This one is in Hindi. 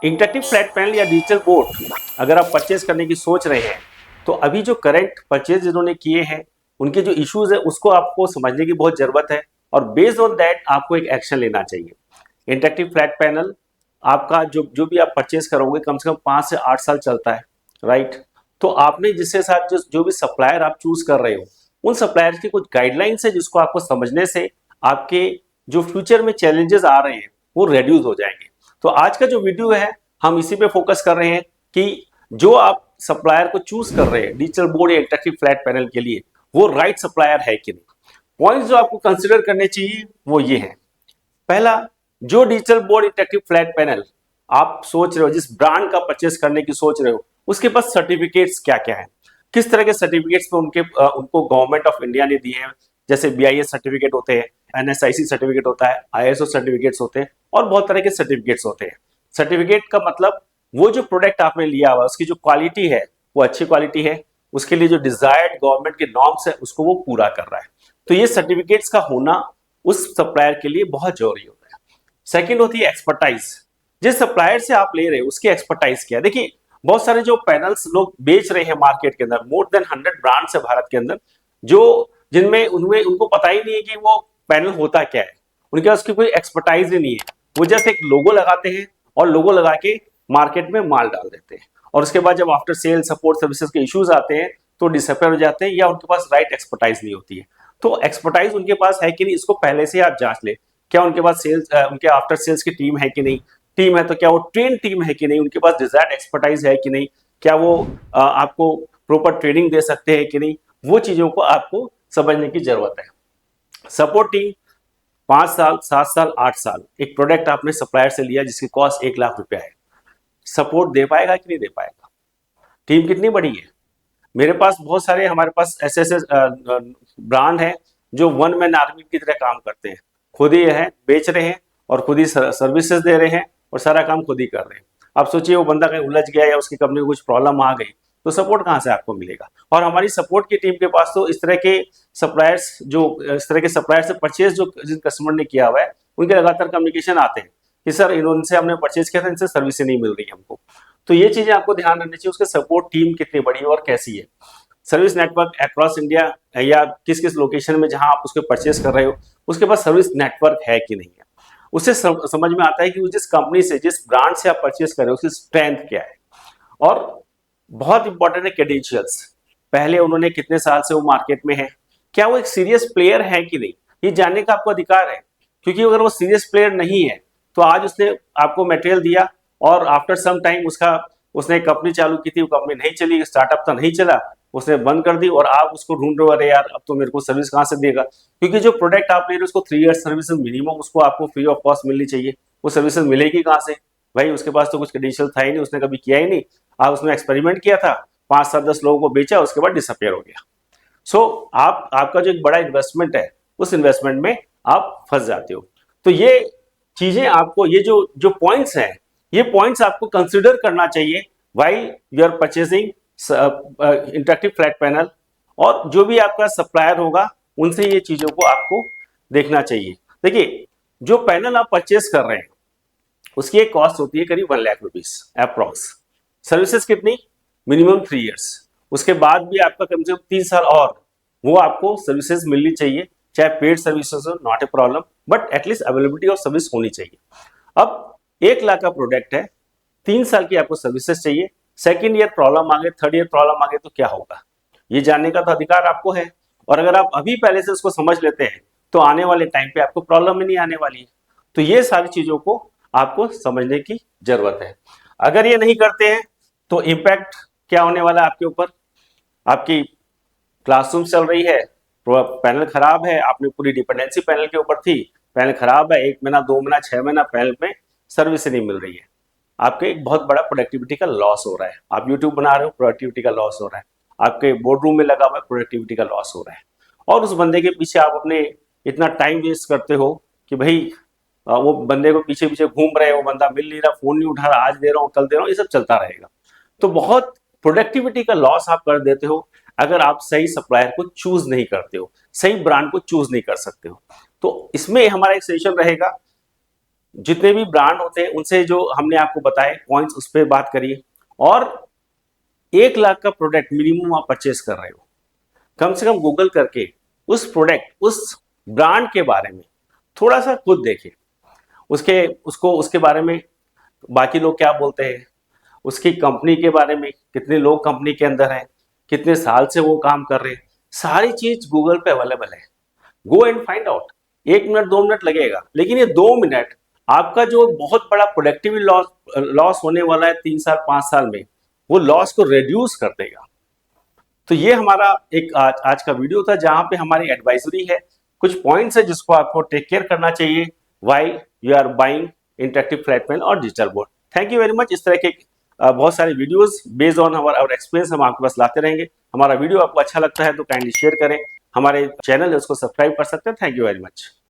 इंटरेक्टिव फ्लैट पैनल या डिजिटल बोर्ड अगर आप परचेज करने की सोच रहे हैं तो अभी जो करंट परचेज जिन्होंने किए हैं उनके जो इश्यूज है उसको आपको समझने की बहुत जरूरत है और बेस्ड ऑन दैट आपको एक एक्शन लेना चाहिए। इंटरेक्टिव फ्लैट पैनल आपका जो जो भी आप परचेज करोगे कम से कम 5 से 8 साल चलता है, राइट। तो आपने जिसके साथ जो जो भी सप्लायर आप चूज कर रहे हो उन सप्लायर की कुछ गाइडलाइंस है जिसको आपको समझने से आपके जो फ्यूचर में चैलेंजेस आ रहे हैं वो रेड्यूस हो जाएंगे। तो आज का जो वीडियो है हम इसी पे फोकस कर रहे हैं कि जो आप सप्लायर को चूज कर रहे हैं डिजिटल बोर्ड या इंटरेक्टिव फ्लैट पैनल के लिए वो राइट सप्लायर है कि नहीं। पॉइंट्स जो आपको कंसिडर करने चाहिए वो ये है। पहला, जो digital board interactive flat panel आप सोच रहे हो, जिस ब्रांड का परचेस करने की सोच रहे हो, उसके पास सर्टिफिकेट्स क्या क्या है, किस तरह के सर्टिफिकेट्स पे उनको गवर्नमेंट ऑफ इंडिया ने दिए हैं। जैसे BIS सर्टिफिकेट होते हैं, NSIC सर्टिफिकेट होता है, ISO सर्टिफिकेट्स होते हैं और बहुत तरह के सर्टिफिकेट्स होते हैं। सर्टिफिकेट का मतलब वो जो प्रोडक्ट आपने लिया हुआ उसकी जो क्वालिटी है वो अच्छी क्वालिटी है, उसके लिए जो डिजायर्ड गवर्नमेंट के नॉर्म्स है उसको वो पूरा कर रहा है। तो ये सर्टिफिकेट्स का होना उस सप्लायर के लिए बहुत जरूरी होता है। सेकंड होती है एक्सपर्टाइज। जिस सप्लायर से आप ले रहे हो उसकी एक्सपर्टाइज क्या है। देखिए बहुत सारे जो पैनल्स लोग बेच रहे हैं मार्केट के अंदर, मोर देन 100 ब्रांड्स है भारत के अंदर, जो जिनमें उनमें उनको पता ही नहीं है कि वो पैनल होता क्या है, उनके पास कोई एक्सपर्टाइज ही नहीं है। वो जस्ट एक लोगो लगाते हैं और लोगो लगा के मार्केट में माल डाल देते हैं और उसके बाद जब आफ्टर सेल सपोर्ट सर्विसेज के इश्यूज आते हैं तो डिसअपियर हो जाते हैं या उनके पास राइट एक्सपर्टाइज नहीं होती है। तो एक्सपर्टाइज उनके पास है कि नहीं इसको पहले से आप जांच ले। क्या उनके पास सेल्स उनके आफ्टर सेल्स की टीम है कि नहीं, टीम है तो क्या वो ट्रेन टीम है कि नहीं, उनके पास डिजायर्ड एक्सपर्टाइज है कि नहीं, क्या वो आपको प्रॉपर ट्रेनिंग दे सकते हैं कि नहीं, वो चीजों को आपको समझने की जरूरत है। सपोर्ट टीम 5 साल 7 साल 8 साल, एक प्रोडक्ट आपने सप्लायर से लिया जिसकी कॉस्ट 1 लाख रुपया है, सपोर्ट दे पाएगा कि नहीं दे पाएगा। टीम कितनी बड़ी है, मेरे पास बहुत सारे हमारे पास ऐसे ऐसे ब्रांड है जो वन मैन आर्मी की तरह काम करते हैं, खुद ही है बेच रहे हैं और खुद ही सर्विसेज दे रहे हैं और सारा काम खुद ही कर रहे हैं। आप सोचिए वो बंदा कहीं उलझ गया या उसकी कंपनी में कुछ प्रॉब्लम आ गई तो सपोर्ट कहाँ से आपको मिलेगा। और हमारी सपोर्ट की टीम के पास तो इस तरह के सप्लायर्स जो इस तरह के सप्लायर से परचेज जो जिन कस्टमर ने किया हुआ है उनके लगातार कम्युनिकेशन आते हैं कि सर इनसे हमने परचेज किया था, इनसे सर्विस नहीं मिल रही है हमको। तो ये चीजें आपको ध्यान रखनी चाहिए, उसके सपोर्ट टीम कितनी बड़ी है और कैसी है। सर्विस नेटवर्क अक्रॉस इंडिया या किस किस लोकेशन में जहां आप उसको परचेस कर रहे हो उसके पास सर्विस नेटवर्क है कि नहीं है। उससे समझ में आता है कि जिस कंपनी से जिस ब्रांड से आप परचेस कर रहे हो उसकी स्ट्रेंथ क्या है। और बहुत इंपॉर्टेंट है क्रेडेंशियल्स, पहले उन्होंने कितने साल से वो मार्केट में है, क्या वो एक सीरियस प्लेयर है कि नहीं, ये जानने का आपको अधिकार है। क्योंकि अगर वो सीरियस प्लेयर नहीं है तो आज उसने आपको मटेरियल दिया और आफ्टर सम टाइम उसने एक कंपनी चालू की थी, वो कंपनी नहीं चली, स्टार्टअप तो नहीं चला, उसने बंद कर दी और आप उसको ढूंढ रहे हो, अरे यार अब तो मेरे को सर्विस कहाँ से देगा। क्योंकि जो प्रोडक्ट आप ले रहे हो उसको 3 ईयर्स सर्विस मिनिमम उसको आपको फ्री ऑफ कॉस्ट मिलनी चाहिए, वो सर्विस मिलेगी कहाँ से भाई, उसके पास तो कुछ क्रेडेंशियल था ही नहीं, उसने कभी किया ही नहीं। आप उसने एक्सपेरिमेंट किया था, 5 7 10 लोगों को बेचा, उसके बाद डिसअपियर हो गया। सो आपका जो एक बड़ा इन्वेस्टमेंट है उस इन्वेस्टमेंट में आप फंस जाते हो। तो ये चीजें आपको, ये जो जो पॉइंट्स हैं, ये पॉइंट्स आपको कंसिडर करना चाहिए while you are purchasing interactive flat panel. और जो भी आपका सप्लायर होगा उनसे ये चीजों को आपको देखना चाहिए। देखिए जो पैनल आप परचेस कर रहे हैं उसकी एक कॉस्ट होती है करीब 1 लाख रुपीज अप्रॉक्स। सर्विसेज कितनी, मिनिमम 3 ईयर्स, उसके बाद भी आपका कम से कम 3 साल और वो आपको सर्विसेज मिलनी चाहिए, चाहे पेड सर्विसेज हो, not a problem, but at least availability of service होनी चाहिए। अब 1 लाख का प्रोडक्ट है, 3 साल की आपको सर्विसेज चाहिए, सेकेंड ईयर प्रॉब्लम आ गए, थर्ड ईयर प्रॉब्लम आ गए तो क्या होगा, ये जानने का तो अधिकार आपको है। और अगर आप अभी पहले से उसको समझ लेते हैं तो आने वाले टाइम पे आपको प्रॉब्लम ही नहीं आने वाली है। तो ये सारी चीजों को आपको समझने की जरूरत है। अगर ये नहीं करते हैं तो इम्पैक्ट क्या होने वाला है आपके ऊपर, आपकी क्लासरूम चल रही है, पैनल खराब है, आपने पूरी डिपेंडेंसी पैनल के ऊपर थी, पैनल खराब है, 1 महीना 2 महीना 6 महीना पैनल में सर्विस नहीं मिल रही है, आपके एक बहुत बड़ा प्रोडक्टिविटी का लॉस हो रहा है। आप यूट्यूब बना रहे हो, प्रोडक्टिविटी का लॉस हो रहा है, आपके बोर्ड रूम में लगा हुआ है, प्रोडक्टिविटी का लॉस हो रहा है। और उस बंदे के पीछे आप अपने इतना टाइम वेस्ट करते हो कि भाई वो बंदे को पीछे पीछे घूम रहे हो, बंदा मिल नहीं रहा, फोन नहीं उठा रहा, आज दे रहा हूँ कल दे रहा हूँ, ये सब चलता रहेगा। तो बहुत प्रोडक्टिविटी का लॉस आप कर देते हो अगर आप सही सप्लायर को चूज नहीं करते हो, सही ब्रांड को चूज नहीं कर सकते हो। तो इसमें हमारा एक सेशन रहेगा जितने भी ब्रांड होते हैं उनसे जो हमने आपको बताए पॉइंट्स उस पर बात करिए। और 1 लाख का प्रोडक्ट मिनिमम आप परचेज कर रहे हो, कम से कम गूगल करके उस प्रोडक्ट उस ब्रांड के बारे में थोड़ा सा खुद देखें, उसके उसको उसके बारे में बाकी लोग क्या बोलते हैं, उसकी कंपनी के बारे में, कितने लोग कंपनी के अंदर हैं, कितने साल से वो काम कर रहे हैं, सारी चीज गूगल पे अवेलेबल है। Go and find out. 1 minute 2 minute लगेगा, लेकिन ये 2 मिनट आपका जो बहुत बड़ा प्रोडक्टिविटी लॉस लॉस होने वाला है 3 साल 5 साल में, वो लॉस को रिड्यूस कर देगा। तो ये हमारा एक आज का वीडियो था जहां पे हमारी एडवाइजरी है, कुछ पॉइंट्स है जिसको आपको टेक केयर करना चाहिए while you are buying interactive flat panel और digital board. Thank you very much. इस तरह के बहुत सारे videos based on our experience हम आपके पास लाते रहेंगे। हमारा वीडियो आपको अच्छा लगता है तो काइंडली शेयर करें, हमारे चैनल है उसको सब्सक्राइब कर सकते हैं। Thank you very much.